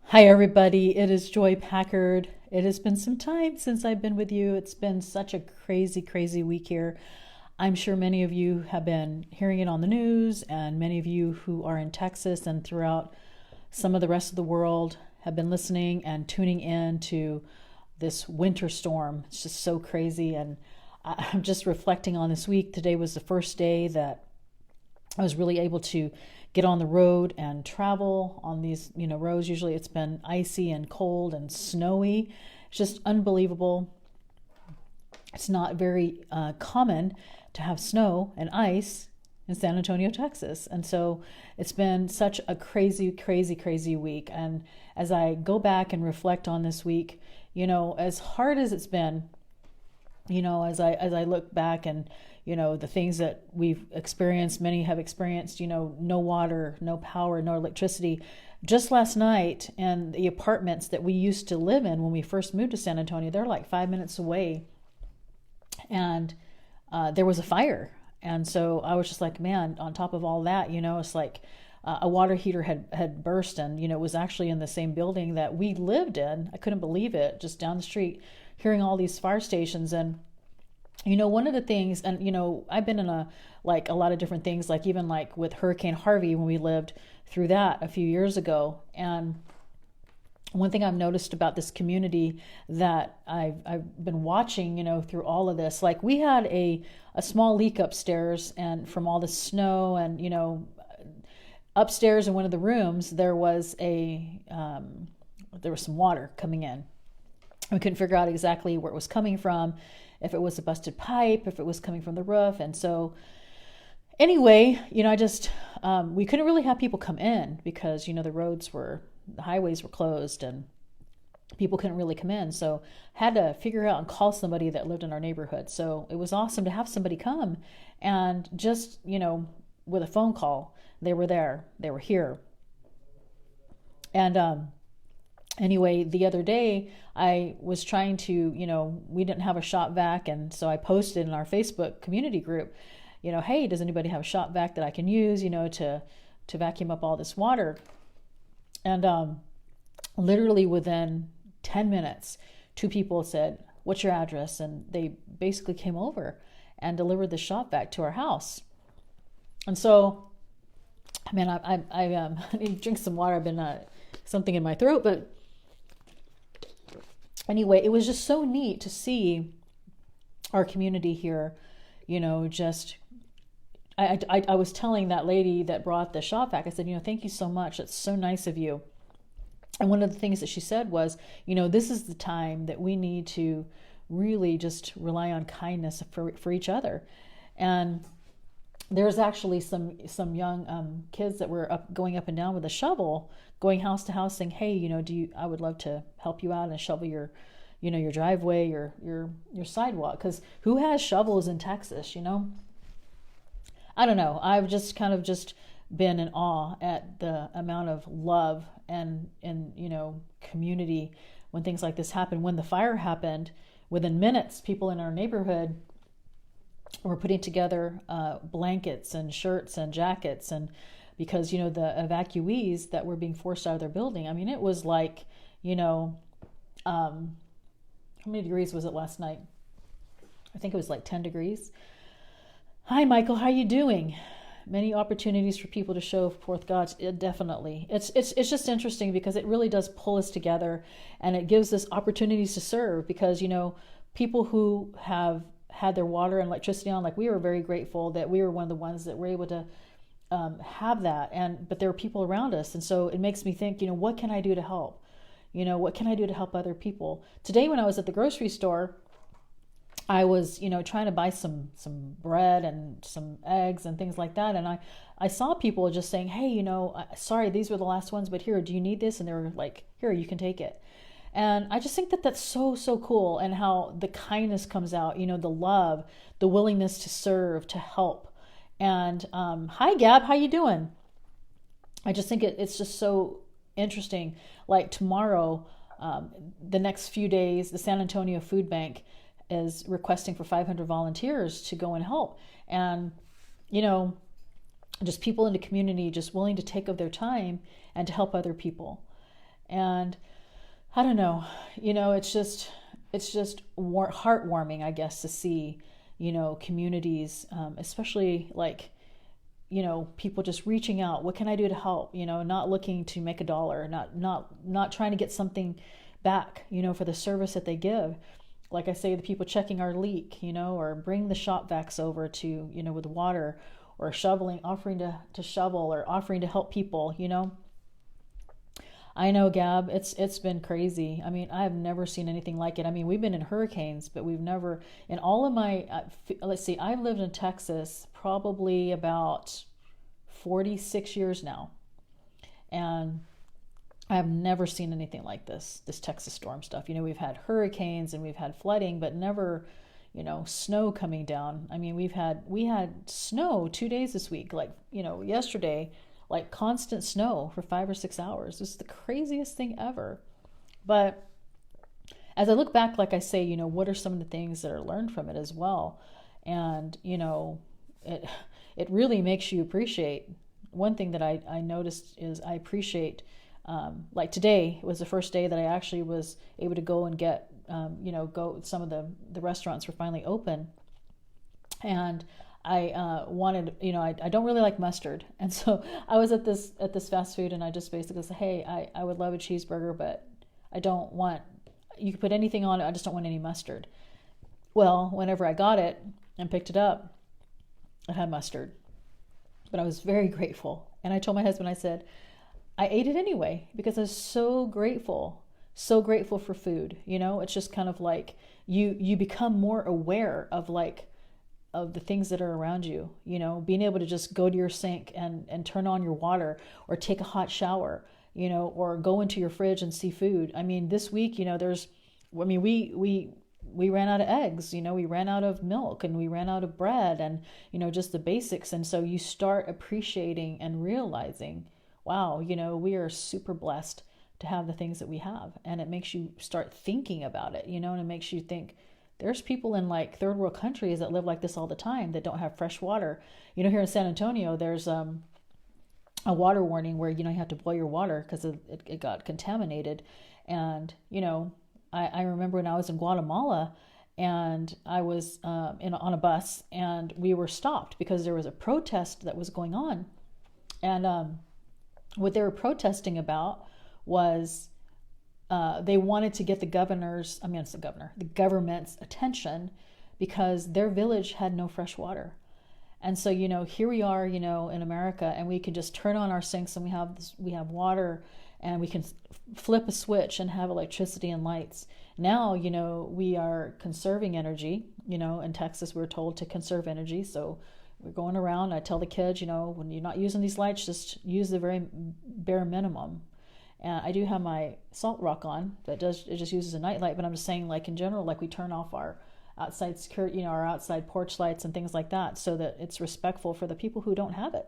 Hi, everybody. It is Joy Packard. It has been some time since I've been with you. It's been such a crazy, crazy week here. I'm sure many of you have been hearing it on the news, and many of you who are in Texas and throughout some of the rest of the world have been listening and tuning in to this winter storm. It's just so crazy. And I'm just reflecting on this week. Today was the first day that I was really able to get on the road and travel on these, roads. Usually it's been icy and cold and snowy. It's just unbelievable. It's not very common to have snow and ice in San Antonio, Texas. And so it's been such a crazy, crazy, crazy week. And as I go back and reflect on this week, as hard as it's been, as I look back and the things that we've experienced, many have experienced, no water, no power, no electricity. Just last night, and the apartments that we used to live in when we first moved to San Antonio, they're like 5 minutes away, and there was a fire. And so I was just like, man, on top of all that, it's like a water heater had burst, and it was actually in the same building that we lived in. I couldn't believe it, just down the street, hearing all these fire stations. And one of the things, and I've been in a lot of different things, like even like with Hurricane Harvey when we lived through that a few years ago. And one thing I've noticed about this community that I've been watching, through all of this, like we had a small leak upstairs, and from all the snow, and upstairs in one of the rooms there was some water coming in. We couldn't figure out exactly where it was coming from, if it was a busted pipe, if it was coming from the roof. And so anyway, we couldn't really have people come in because, the highways were closed and people couldn't really come in. So had to figure out and call somebody that lived in our neighborhood. So it was awesome to have somebody come, and just, with a phone call, they were there, they were here. And, anyway, the other day I was trying to, we didn't have a shop vac. And so I posted in our Facebook community group, hey, does anybody have a shop vac that I can use, to vacuum up all this water? And literally within 10 minutes, two people said, what's your address? And they basically came over and delivered the shop vac to our house. And so, man, I need to drink some water. I've been something in my throat, but anyway, it was just so neat to see our community here, just I was telling that lady that brought the shop vac, I said, thank you so much. It's so nice of you. And one of the things that she said was, this is the time that we need to really just rely on kindness for each other. And there's actually some young kids that were going up and down with a shovel, going house to house, saying, hey, I would love to help you out and shovel your driveway, your sidewalk. Because who has shovels in Texas? I don't know. I've just kind of just been in awe at the amount of love and community when things like this happen. When the fire happened, within minutes, people in our neighborhood were putting together blankets and shirts and jackets, and because the evacuees that were being forced out of their building. I mean, it was like, how many degrees was it last night? I think it was like 10 degrees. Hi, Michael. How are you doing? Many opportunities for people to show forth God's. Definitely. It's just interesting because it really does pull us together, and it gives us opportunities to serve, because, people who have had their water and electricity on, like we were very grateful that we were one of the ones that were able to have that. But there are people around us. And so it makes me think, what can I do to help? What can I do to help other people? Today, when I was at the grocery store, I was, trying to buy some bread and some eggs and things like that. And I saw people just saying, hey, sorry, these were the last ones, but here, do you need this? And they were like, here, you can take it. And I just think that that's so, so cool. And how the kindness comes out, the love, the willingness to serve, to help. And hi, Gab, how you doing? I just think it's just so interesting. Like tomorrow, the next few days, the San Antonio Food Bank is requesting for 500 volunteers to go and help. And, just people in the community just willing to take of their time and to help other people. And I don't know, it's just heartwarming, I guess, to see, communities, especially like, people just reaching out. What can I do to help? Not looking to make a dollar, not trying to get something back, for the service that they give. Like I say, the people checking our leak, or bring the shop vacs over to, with water, or shoveling, offering to shovel, or offering to help people. I know, Gab, it's been crazy. I mean, I have never seen anything like it. I mean, we've been in hurricanes, but we've never, in all of my, let's see, I've lived in Texas probably about 46 years now. And I have never seen anything like this Texas storm stuff. We've had hurricanes and we've had flooding, but never, snow coming down. I mean, we had snow 2 days this week, like, yesterday, like constant snow for 5 or 6 hours. This is the craziest thing ever. But as I look back, like I say, what are some of the things that are learned from it as well? And, it really makes you appreciate. One thing that I noticed is I appreciate, like today was the first day that I actually was able to go and get, some of the restaurants were finally open. And I wanted, I don't really like mustard. And so I was at this fast food and I just basically said, hey, I would love a cheeseburger, but I don't want, you can put anything on it. I just don't want any mustard. Well, whenever I got it and picked it up, it had mustard. But I was very grateful. And I told my husband, I said, I ate it anyway because I was so grateful for food. It's just kind of like you become more aware of the things that are around you, being able to just go to your sink and turn on your water, or take a hot shower, or go into your fridge and see food. I mean, this week, we ran out of eggs, we ran out of milk, and we ran out of bread, and, just the basics. And so you start appreciating and realizing, wow, we are super blessed to have the things that we have. And it makes you start thinking about it, and it makes you think, there's people in like third world countries that live like this all the time that don't have fresh water. Here in San Antonio, there's a water warning where, you have to boil your water because it got contaminated. And, I remember when I was in Guatemala and I was on a bus and we were stopped because there was a protest that was going on. And what they were protesting about was they wanted to get the government's attention because their village had no fresh water. And so, here we are, in America, and we can just turn on our sinks and we have water, and we can flip a switch and have electricity and lights. Now, we are conserving energy. In Texas, we're told to conserve energy. So we're going around. I tell the kids, when you're not using these lights, just use the very bare minimum. And I do have my salt rock on it just uses a night light, but I'm just saying, like, in general, like, we turn off our outside security, our outside porch lights and things like that, so that it's respectful for the people who don't have it,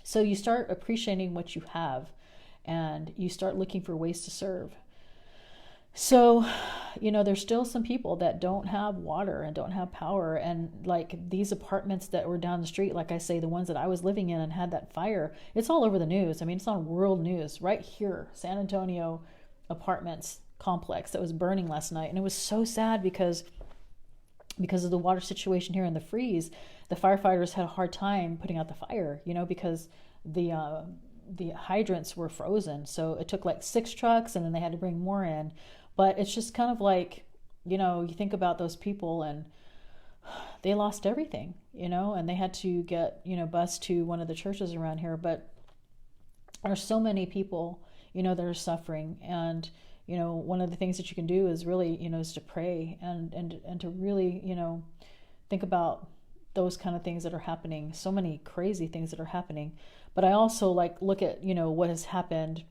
So you start appreciating what you have, and you start looking for ways to serve. So, there's still some people that don't have water and don't have power. And like these apartments that were down the street, like I say, the ones that I was living in and had that fire, it's all over the news. I mean, it's on world news right here, San Antonio apartments complex that was burning last night. And it was so sad because of the water situation here in the freeze. The firefighters had a hard time putting out the fire, because the hydrants were frozen. So it took like 6 trucks and then they had to bring more in. But it's just kind of like, you think about those people and they lost everything, and they had to get, bused to one of the churches around here. But there's so many people, that are suffering. And, one of the things that you can do is really, is to pray and to really, think about those kind of things that are happening. So many crazy things that are happening. But I also look at, what has happened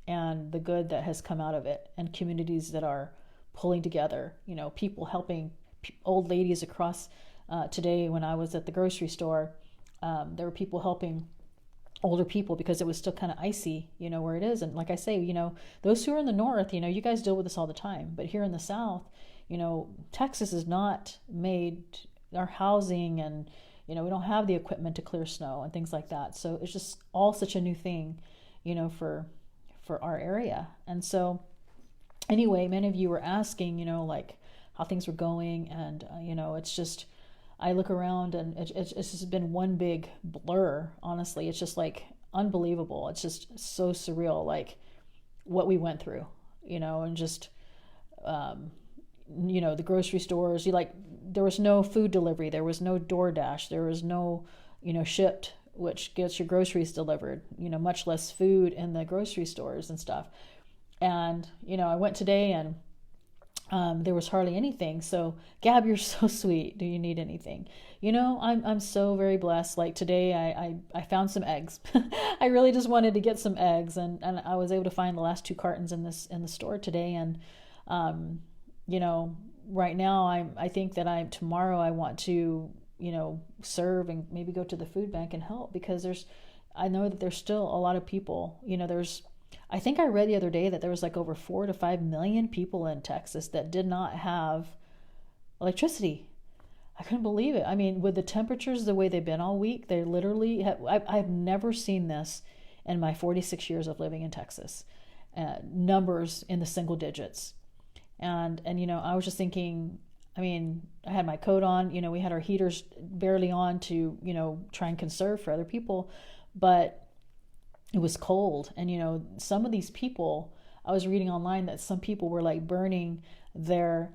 and the good that has come out of it, and communities that are pulling together, people helping old ladies across. Today when I was at the grocery store, there were people helping older people because it was still kind of icy, where it is. And like I say, those who are in the north, you guys deal with this all the time. But here in the south, Texas is not made our housing, and, we don't have the equipment to clear snow and things like that. So it's just all such a new thing, for for our area. And so anyway, many of you were asking, like how things were going. And, it's just, I look around and it's just been one big blur. Honestly, it's just like unbelievable. It's just so surreal, like what we went through, and just, the grocery stores, there was no food delivery. There was no DoorDash. There was no, Shipt, which gets your groceries delivered, much less food in the grocery stores and stuff. And, I went today and there was hardly anything. So, Gab, you're so sweet. Do you need anything? I'm so very blessed. Like today I found some eggs. I really just wanted to get some eggs, and I was able to find the last 2 cartons in the store today. And, right now I think that tomorrow I want to, serve and maybe go to the food bank and help, because I know that there's still a lot of people, I think I read the other day that there was like over 4 to 5 million people in Texas that did not have electricity. I couldn't believe it. I mean, with the temperatures the way they've been all week, they literally I've never seen this in my 46 years of living in Texas. Numbers in the single digits. And I was just thinking, I mean, I had my coat on, we had our heaters barely on to, try and conserve for other people, but it was cold. And, some of these people, I was reading online that some people were like burning their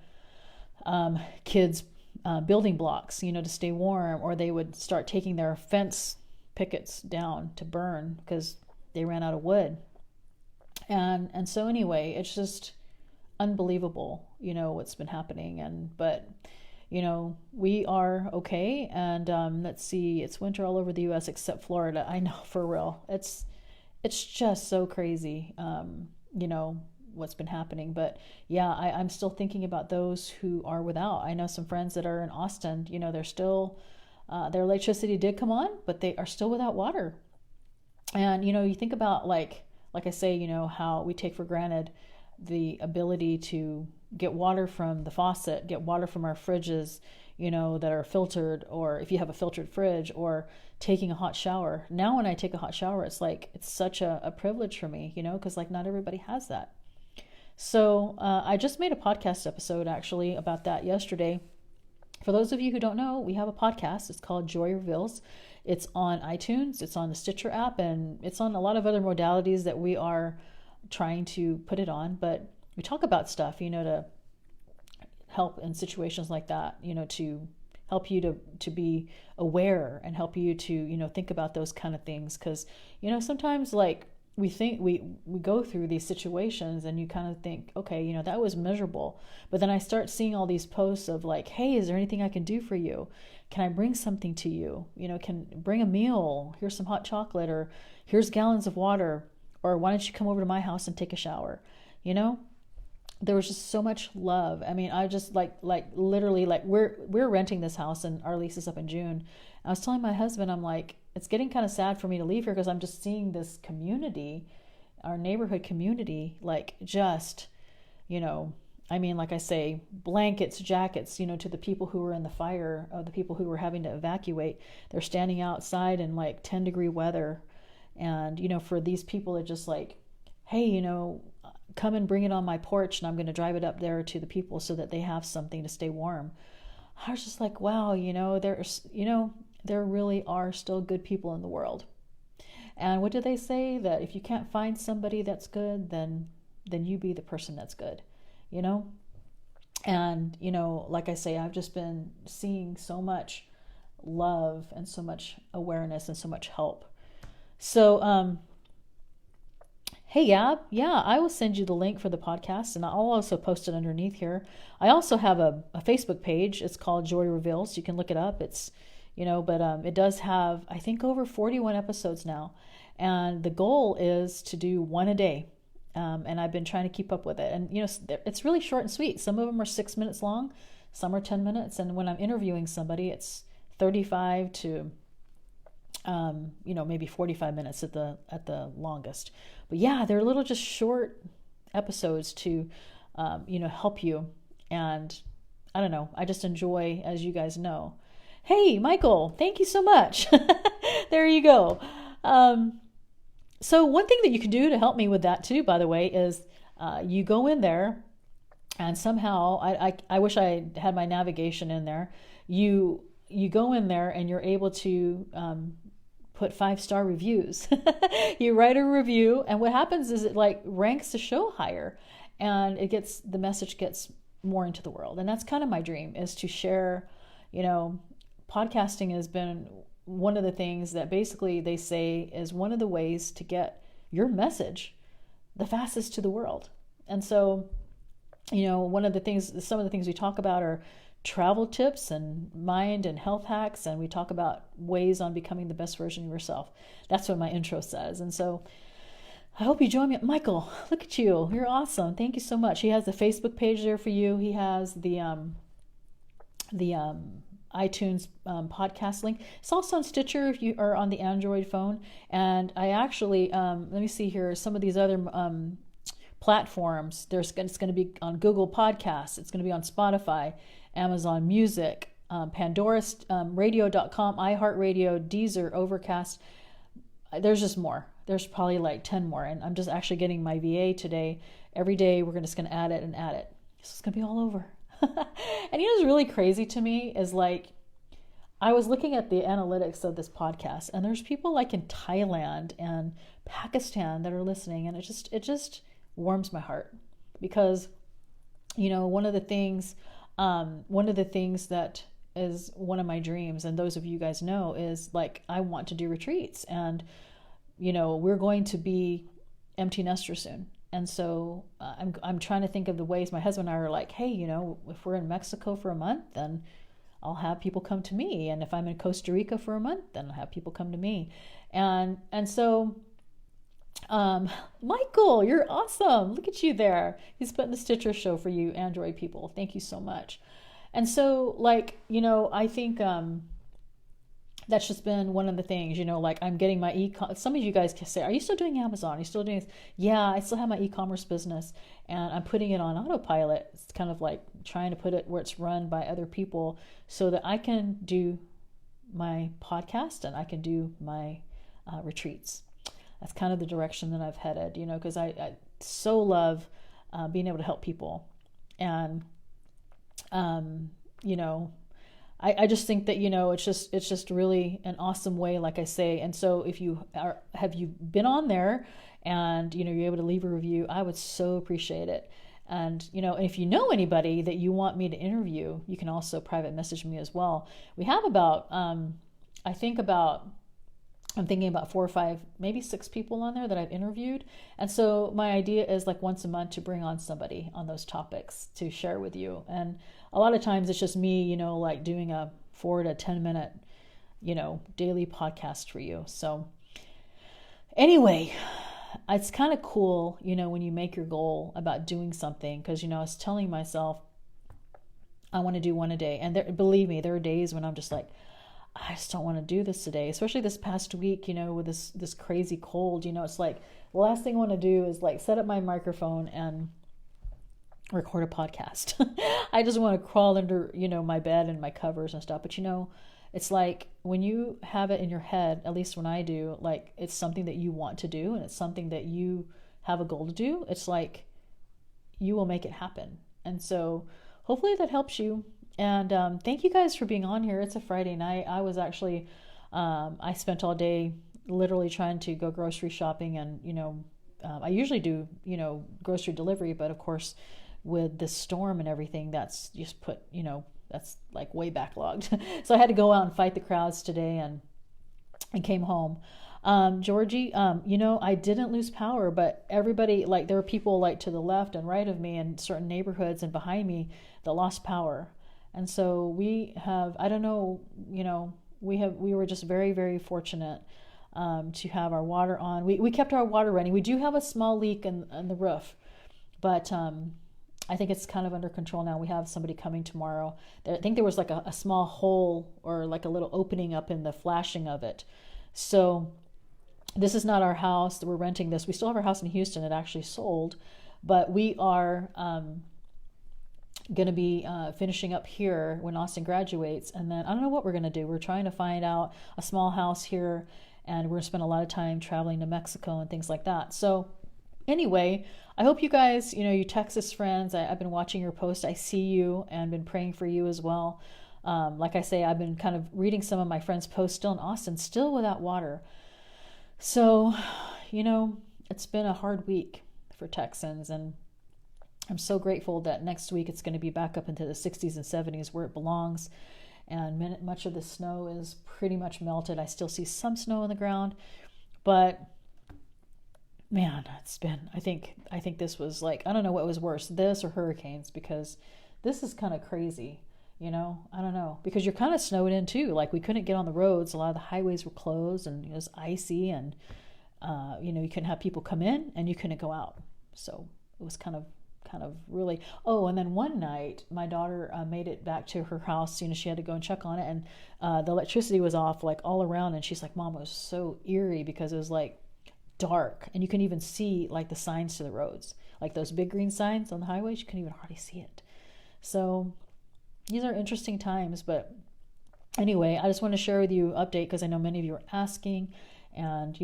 kids' building blocks, to stay warm, or they would start taking their fence pickets down to burn because they ran out of wood. And so anyway, it's just unbelievable, what's been happening. But we are okay. And let's see, it's winter all over the U.S. except Florida. I know, for real. It's just so crazy, what's been happening. But yeah, I'm still thinking about those who are without. I know some friends that are in Austin, they're still, their electricity did come on, but they are still without water. And, you think about like I say, how we take for granted the ability to get water from the faucet, get water from our fridges, that are filtered, or if you have a filtered fridge, or taking a hot shower. Now when I take a hot shower, it's such a privilege for me, because not everybody has that. So I just made a podcast episode actually about that yesterday. For those of you who don't know, we have a podcast. It's called Joy Reveals. It's on iTunes, it's on the Stitcher app, and it's on a lot of other modalities that we are trying to put it on. But we talk about stuff, to help in situations like that, to help you to be aware and help you to, think about those kind of things. Because, sometimes we think we go through these situations and you kind of think, okay, that was miserable. But then I start seeing all these posts of hey, is there anything I can do for you? Can I bring something to you? Can bring a meal? Here's some hot chocolate, or here's gallons of water, or why don't you come over to my house and take a shower? There was just so much love. I mean, I just literally we're renting this house and our lease is up in June. I was telling my husband, I'm like, it's getting kind of sad for me to leave here because I'm just seeing this community, our neighborhood community, just, I mean, like I say, blankets, jackets, to the people who were in the fire, the people who were having to evacuate. They're standing outside in 10-degree weather. And, for these people, it's just hey, come and bring it on my porch and I'm going to drive it up there to the people so that they have something to stay warm. I was just wow, there really are still good people in the world. And what do they say? That if you can't find somebody that's good, then you be the person that's good, And, like I say, I've just been seeing so much love and so much awareness and so much help. So, hey, Gab, yeah, I will send you the link for the podcast, and I'll also post it underneath here. I also have a Facebook page. It's called Joy Reveals. You can look it up. It's, but it does have, I think, over 41 episodes now. And the goal is to do one a day. And I've been trying to keep up with it. And, it's really short and sweet. Some of them are 6 minutes long. Some are 10 minutes. And when I'm interviewing somebody, it's 35 to maybe 45 minutes at the longest. But yeah, they're little just short episodes to, help you. And I don't know, I just enjoy, as you guys know. Hey, Michael, thank you so much. There you go. So one thing that you can do to help me with that too, by the way, is you go in there and somehow I wish I had my navigation in there. You go in there and you're able to put 5-star reviews. You write a review, and what happens is it like ranks the show higher, and the message gets more into the world. And that's kind of my dream, is to share. Podcasting has been one of the things that basically they say is one of the ways to get your message the fastest to the world. And so, some of the things we talk about are travel tips and mind and health hacks, and we talk about ways on becoming the best version of yourself. That's what my intro says. And so I hope you join me. Michael, look at you. You're awesome. Thank you so much. He has the Facebook page there for you. He has the iTunes podcast link. It's also on Stitcher if you are on the Android phone. And I actually, let me see here, some of these other platforms. It's going to be on Google Podcasts. It's going to be on Spotify, Amazon Music, Pandora, radio.com, iHeartRadio, Deezer, Overcast. There's just more. There's probably like 10 more. And I'm just actually getting my VA today. Every day we're just going to add it and add it. So it's going to be all over. And what's really crazy to me is like, I was looking at the analytics of this podcast, and there's people like in Thailand and Pakistan that are listening. And it just warms my heart, because, one of the things that is one of my dreams, and those of you guys know, is like, I want to do retreats, and, we're going to be empty nesters soon. And so I'm trying to think of the ways. My husband and I are like, hey, if we're in Mexico for a month, then I'll have people come to me. And if I'm in Costa Rica for a month, then I'll have people come to me. And so, Michael, you're awesome. Look at you there. He's putting the Stitcher show for you Android people. Thank you so much. And so, like, I think that's just been one of the things, like I'm getting my some of you guys can say, are you still doing Amazon? Are you still doing this? Yeah, I still have my e-commerce business, and I'm putting it on autopilot. It's kind of like trying to put it where it's run by other people so that I can do my podcast and I can do my retreats. That's kind of the direction that I've headed, because I so love being able to help people. And, I just think that, it's just really an awesome way, like I say. And so if have you been on there and, you're able to leave a review, I would so appreciate it. And, if you know anybody that you want me to interview, you can also private message me as well. We have about, I'm thinking about 4 or 5, maybe 6 people on there that I've interviewed. And so my idea is like once a month to bring on somebody on those topics to share with you. And a lot of times it's just me, like doing a 4 to 10 minute, daily podcast for you. So anyway, it's kind of cool, when you make your goal about doing something, because, I was telling myself I want to do one a day. And believe me, there are days when I'm just like, I just don't want to do this today, especially this past week, with this crazy cold. It's like the last thing I want to do is like set up my microphone and record a podcast. I just want to crawl under, my bed and my covers and stuff. But, it's like when you have it in your head, at least when I do, like it's something that you want to do and it's something that you have a goal to do. It's like you will make it happen. And so hopefully that helps you. And thank you guys for being on here. It's a Friday night. I was actually, I spent all day literally trying to go grocery shopping. And, I usually do, grocery delivery. But of course, with this storm and everything, that's just put, that's like way backlogged. So I had to go out and fight the crowds today and came home. Georgie, I didn't lose power, but everybody, like there were people like to the left and right of me in certain neighborhoods and behind me that lost power. And so we have, I don't know, we were just very, very fortunate to have our water on. We kept our water running. We do have a small leak in the roof, but I think it's kind of under control now. We have somebody coming tomorrow. I think there was like a small hole or like a little opening up in the flashing of it. So this is not our house. We're renting this. We still have our house in Houston. It actually sold, but we are going to be finishing up here when Austin graduates. And then I don't know what we're going to do. We're trying to find out a small house here and we're going to spend a lot of time traveling to Mexico and things like that. So anyway, I hope you guys, you Texas friends, I've been watching your post. I see you and been praying for you as well. Like I say, I've been kind of reading some of my friends' posts still in Austin, still without water. So, it's been a hard week for Texans, and I'm so grateful that next week it's going to be back up into the 60s and 70s where it belongs. And much of the snow is pretty much melted. I still see some snow on the ground, but man, I think this was like, I don't know what was worse, this or hurricanes, because this is kind of crazy, I don't know, because you're kind of snowed in too. Like we couldn't get on the roads. A lot of the highways were closed and it was icy, and, you couldn't have people come in and you couldn't go out. So it was kind of really, and then one night my daughter made it back to her house. She had to go and check on it, and the electricity was off like all around, and she's like, Mom, it was so eerie because it was like dark, and you can even see like the signs to the roads, like those big green signs on the highways, you couldn't even hardly see it. So these are interesting times. But anyway, I just want to share with you an update because I know many of you are asking. And,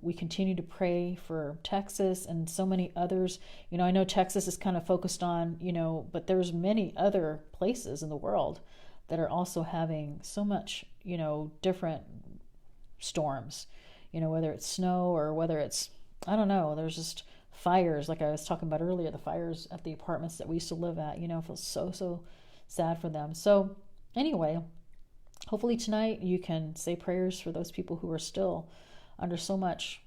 we continue to pray for Texas and so many others. I know Texas is kind of focused on, but there's many other places in the world that are also having so much, different storms, whether it's snow or whether it's, I don't know, there's just fires. Like I was talking about earlier, the fires at the apartments that we used to live at, I feel so sad for them. So anyway, hopefully tonight you can say prayers for those people who are still under so much,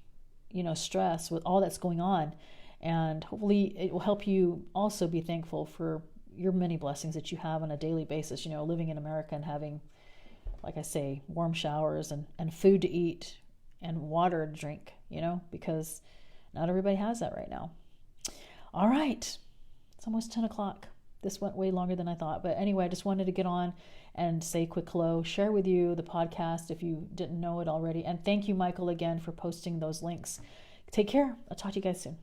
stress with all that's going on. And hopefully it will help you also be thankful for your many blessings that you have on a daily basis, living in America and having, like I say, warm showers and food to eat and water to drink, because not everybody has that right now. All right. It's almost 10 o'clock. This went way longer than I thought. But anyway, I just wanted to get on and say a quick hello, share with you the podcast if you didn't know it already. And thank you, Michael, again for posting those links. Take care. I'll talk to you guys soon.